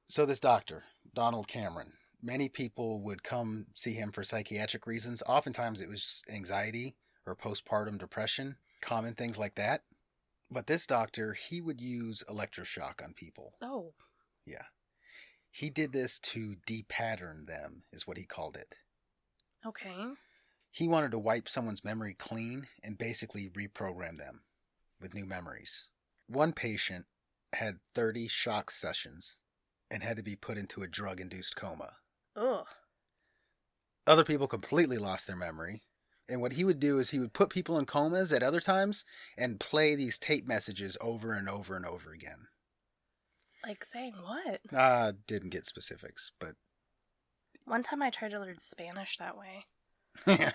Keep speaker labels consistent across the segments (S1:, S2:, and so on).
S1: So this doctor, Donald Cameron, many people would come see him for psychiatric reasons. Oftentimes it was anxiety or postpartum depression, common things like that. But this doctor, he would use electroshock on people.
S2: Oh.
S1: Yeah. He did this to de-pattern them, is what he called it.
S2: Okay.
S1: He wanted to wipe someone's memory clean and basically reprogram them with new memories. One patient had 30 shock sessions and had to be put into a drug-induced coma.
S2: Ugh.
S1: Other people completely lost their memory. And what he would do is he would put people in comas at other times and play these tape messages over and over and over again.
S2: Like saying what?
S1: Didn't get specifics, but...
S2: One time I tried to learn Spanish that way.
S1: Yeah.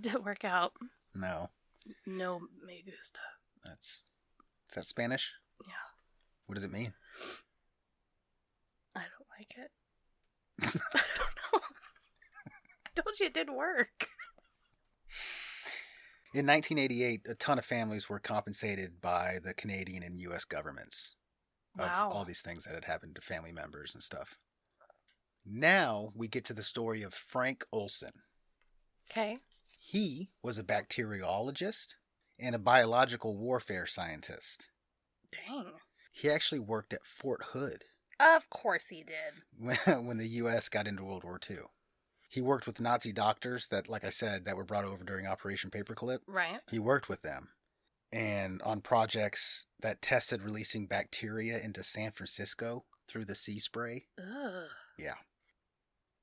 S2: Didn't work out.
S1: No.
S2: No me gusta.
S1: Is that Spanish?
S2: Yeah.
S1: What does it mean?
S2: I don't like it. I don't know. I told you it didn't work.
S1: In 1988, a ton of families were compensated by the Canadian and U.S. governments of all these things that had happened to family members and stuff. Now we get to the story of Frank Olson.
S2: Okay.
S1: He was a bacteriologist and a biological warfare scientist.
S2: Dang.
S1: He actually worked at Fort Hood.
S2: Of course he did.
S1: When the U.S. got into World War II. He worked with Nazi doctors that, like I said, that were brought over during Operation Paperclip.
S2: Right.
S1: He worked with them. And on projects that tested releasing bacteria into San Francisco through the sea spray.
S2: Ugh.
S1: Yeah.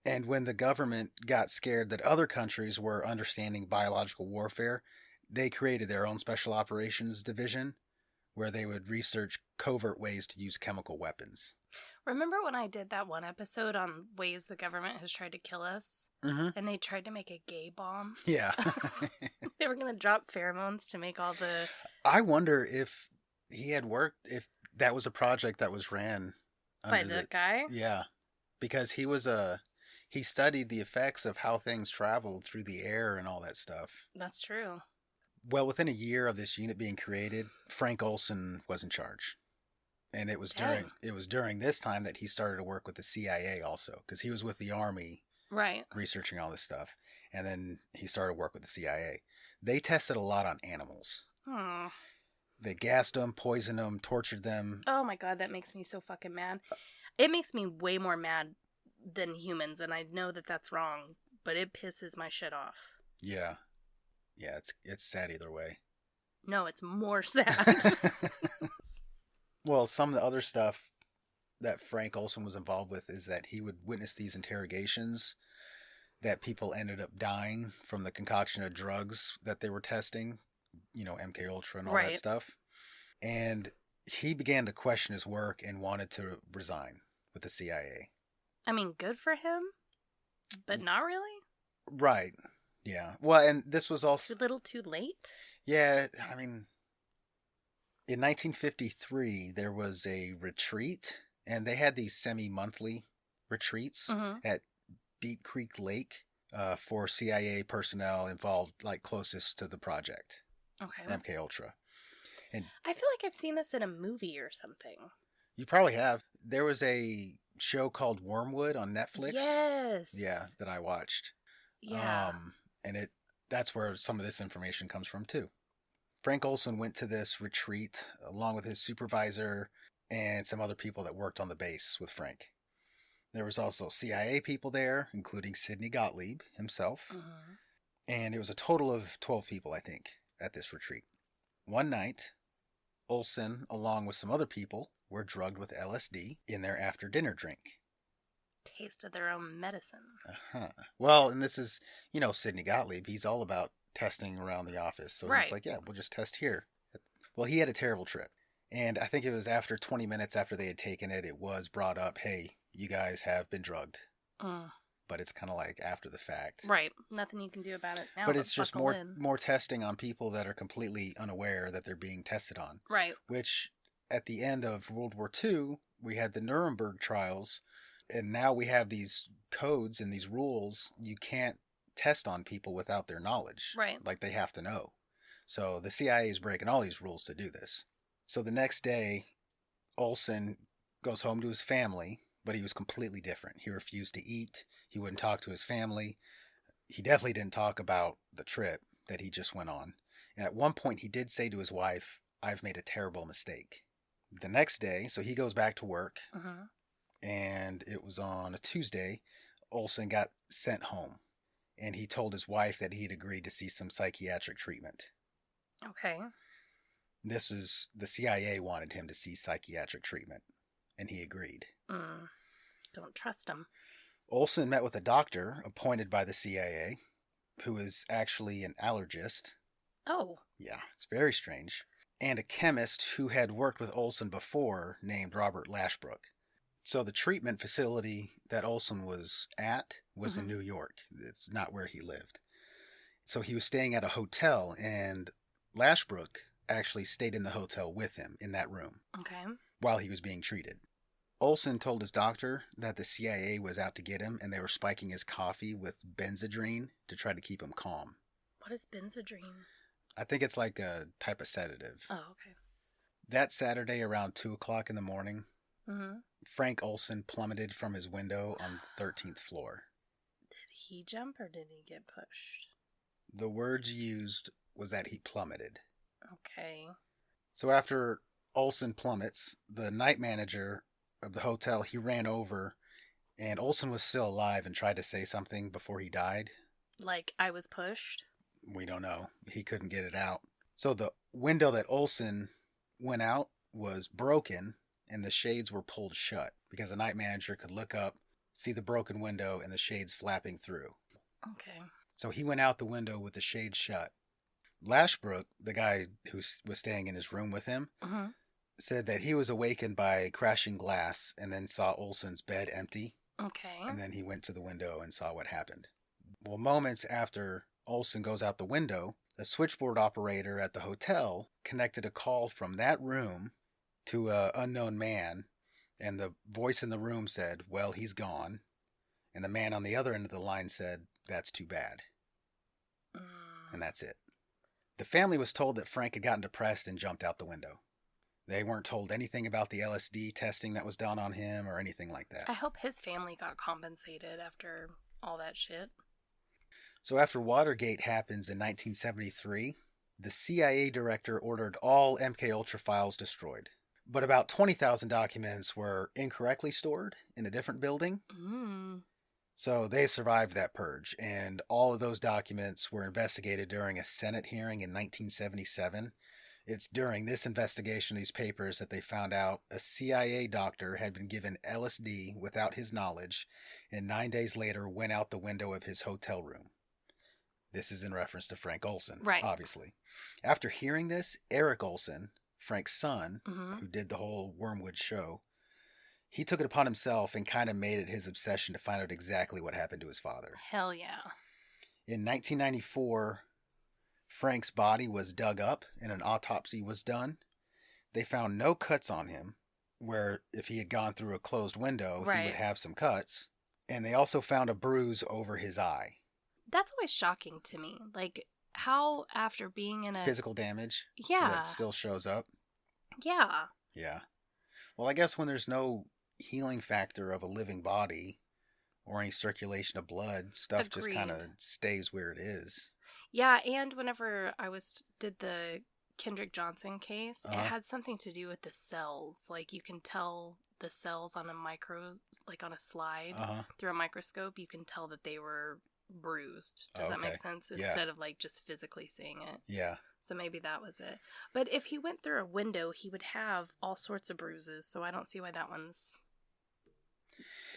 S1: And when the government got scared that other countries were understanding biological warfare, they created their own special operations division where they would research covert ways to use chemical weapons.
S2: Remember when I did that one episode on ways the government has tried to kill us?
S1: Mm-hmm.
S2: And they tried to make a gay bomb?
S1: Yeah.
S2: They were going to drop pheromones to make all the...
S1: I wonder if he had worked, if that was a project that was ran
S2: by the guy?
S1: Yeah. Because he studied the effects of how things traveled through the air and all that stuff.
S2: That's true.
S1: Well, within a year of this unit being created, Frank Olson was in charge. And it was during this time that he started to work with the CIA also, because he was with the Army,
S2: right,
S1: researching all this stuff, and then he started to work with the CIA. They tested a lot on animals. They gassed them, poisoned them, tortured them.
S2: Oh my god, that makes me so fucking mad. It makes me way more mad than humans, and I know that that's wrong, but it pisses my shit off.
S1: Yeah, it's sad either way.
S2: No, it's more sad.
S1: Well, some of the other stuff that Frank Olson was involved with is that he would witness these interrogations that people ended up dying from the concoction of drugs that they were testing, MKUltra and all that stuff. And he began to question his work and wanted to resign with the CIA.
S2: I mean, good for him, but not really.
S1: Right. Yeah. Well, and this was also...
S2: A little too late?
S1: Yeah, I mean... In 1953, there was a retreat, and they had these semi-monthly retreats at Beat Creek Lake for CIA personnel involved, like, closest to the project.
S2: Okay.
S1: MKUltra. And
S2: I feel like I've seen this in a movie or something.
S1: You probably have. There was a show called Wormwood on Netflix.
S2: Yes.
S1: Yeah, that I watched.
S2: Yeah.
S1: And that's where some of this information comes from, too. Frank Olson went to this retreat along with his supervisor and some other people that worked on the base with Frank. There was also CIA people there, including Sidney Gottlieb himself. And it was a total of 12 people, I think, at this retreat. One night, Olson, along with some other people, were drugged with LSD in their after-dinner drink.
S2: Tasted their own medicine.
S1: Well, and this is, Sidney Gottlieb. He's all about testing around the office. So he's like, yeah, we'll just test here. Well, he had a terrible trip. And I think it was after 20 minutes after they had taken it, it was brought up, hey, you guys have been drugged. But it's kind of like after the fact.
S2: Right. Nothing you can do about it now.
S1: But it's just more testing on people that are completely unaware that they're being tested on.
S2: Right.
S1: Which, at the end of World War II, we had the Nuremberg trials. And now we have these codes and these rules. You can't test on people without their knowledge.
S2: Right.
S1: Like they have to know. So the CIA is breaking all these rules to do this. So the next day, Olson goes home to his family but he was completely different. He refused to eat. He wouldn't talk to his family. He definitely didn't talk about the trip that he just went on. And at one point, he did say to his wife, "I've made a terrible mistake." The next day, so he goes back to work, and it was on a Tuesday, Olson got sent home. And he told his wife that he'd agreed to see some psychiatric treatment.
S2: Okay.
S1: This is, the CIA wanted him to see psychiatric treatment, and he agreed.
S2: Don't trust him.
S1: Olson met with a doctor appointed by the CIA, who is actually an allergist.
S2: Oh.
S1: Yeah, it's very strange. And a chemist who had worked with Olson before named Robert Lashbrook. So the treatment facility that Olson was at was in New York. It's not where he lived. So he was staying at a hotel, and Lashbrook actually stayed in the hotel with him in that room.
S2: Okay.
S1: While he was being treated. Olson told his doctor that the CIA was out to get him, and they were spiking his coffee with Benzedrine to try to keep him calm.
S2: What is Benzedrine?
S1: I think it's like a type of sedative.
S2: Oh, okay.
S1: That Saturday around 2 o'clock in the morning, Frank Olson plummeted from his window on the 13th floor.
S2: Did he jump or did he get pushed?
S1: The words used was that he plummeted.
S2: Okay.
S1: So after Olson plummets, the night manager of the hotel, he ran over, and Olson was still alive and tried to say something before he died.
S2: Like, I was pushed?
S1: We don't know. He couldn't get it out. So the window that Olson went out was broken, and the shades were pulled shut because the night manager could look up, see the broken window, and the shades flapping through.
S2: Okay.
S1: So he went out the window with the shades shut. Lashbrook, the guy who was staying in his room with him, said that he was awakened by crashing glass and then saw Olson's bed empty.
S2: Okay.
S1: And then he went to the window and saw what happened. Well, moments after Olson goes out the window, the switchboard operator at the hotel connected a call from that room to an unknown man, and the voice in the room said, "Well, he's gone." And the man on the other end of the line said, "That's too bad." And that's it. The family was told that Frank had gotten depressed and jumped out the window. They weren't told anything about the LSD testing that was done on him or anything like that.
S2: I hope his family got compensated after all that shit.
S1: So after Watergate happens in 1973, the CIA director ordered all MKUltra files destroyed. But about 20,000 documents were incorrectly stored in a different building. So they survived that purge, and all of those documents were investigated during a Senate hearing in 1977. It's during this investigation of these papers that they found out a CIA doctor had been given LSD without his knowledge, and 9 days later went out the window of his hotel room. This is in reference to Frank Olson, obviously. After hearing this, Eric Olson, Frank's son, who did the whole Wormwood show, he took it upon himself and kind of made it his obsession to find out exactly what happened to his father.
S2: Hell yeah.
S1: In 1994, Frank's body was dug up and an autopsy was done. They found no cuts on him, where if he had gone through a closed window, he would have some cuts. And they also found a bruise over his eye.
S2: That's always shocking to me. Like, how after being in a...
S1: Physical damage?
S2: Yeah.
S1: That still shows up?
S2: Yeah.
S1: Yeah. Well, I guess when there's no healing factor of a living body or any circulation of blood, stuff just kind of stays where it is.
S2: Yeah, and whenever I did the Kendrick Johnson case, it had something to do with the cells. Like, you can tell the cells on on a slide through a microscope, you can tell that they were bruised. Does that make sense? Instead of like just physically seeing it.
S1: Yeah.
S2: So maybe that was it. But if he went through a window, he would have all sorts of bruises. So I don't see why that one's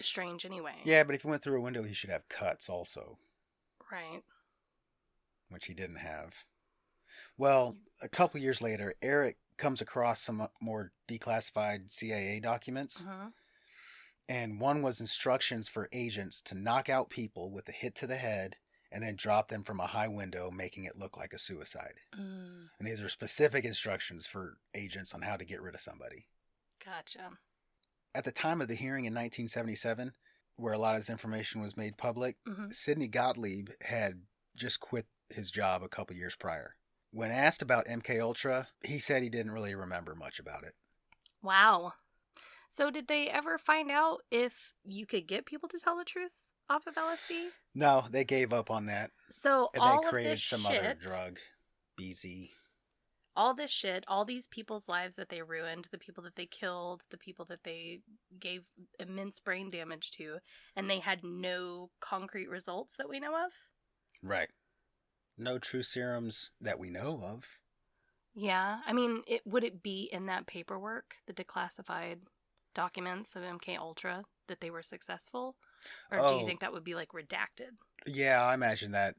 S2: strange anyway.
S1: Yeah, but if he went through a window, he should have cuts also.
S2: Right.
S1: Which he didn't have. Well, a couple years later, Eric comes across some more declassified CIA documents. And one was instructions for agents to knock out people with a hit to the head and then drop them from a high window, making it look like a suicide. And these are specific instructions for agents on how to get rid of somebody.
S2: Gotcha.
S1: At the time of the hearing in 1977, where a lot of this information was made public, Sidney Gottlieb had just quit his job a couple years prior. When asked about MKUltra, he said he didn't really remember much about it.
S2: Wow. So did they ever find out if you could get people to tell the truth off of LSD?
S1: No, they gave up on that.
S2: So
S1: and
S2: all
S1: they created
S2: of this
S1: some
S2: shit,
S1: other drug, BZ.
S2: all this shit, all these people's lives that they ruined, the people that they killed, the people that they gave immense brain damage to, and they had no concrete results that we know of?
S1: Right. No true serums that we know of.
S2: Yeah. I mean, would it be in that paperwork, the declassified documents of MKUltra, that they were successful? Or do you think that would be, like, redacted?
S1: Yeah, I imagine that.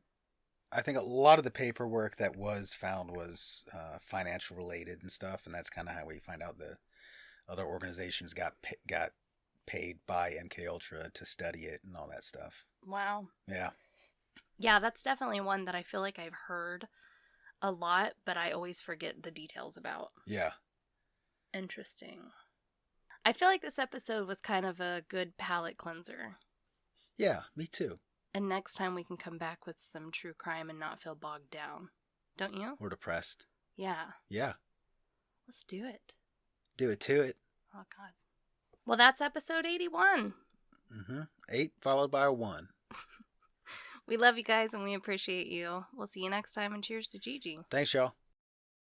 S1: I think a lot of the paperwork that was found was financial related and stuff, and that's kind of how we find out the other organizations got paid by MKUltra to study it and all that stuff.
S2: Wow.
S1: Yeah.
S2: Yeah, that's definitely one that I feel like I've heard a lot, but I always forget the details about.
S1: Yeah.
S2: Interesting. I feel like this episode was kind of a good palate cleanser.
S1: Yeah, me too.
S2: And next time we can come back with some true crime and not feel bogged down. Don't you?
S1: Or depressed.
S2: Yeah.
S1: Yeah.
S2: Let's do it.
S1: Do it to it.
S2: Oh, God. Well, that's episode 81.
S1: 8 followed by a 1.
S2: We love you guys and we appreciate you. We'll see you next time, and cheers to Gigi.
S1: Thanks, y'all.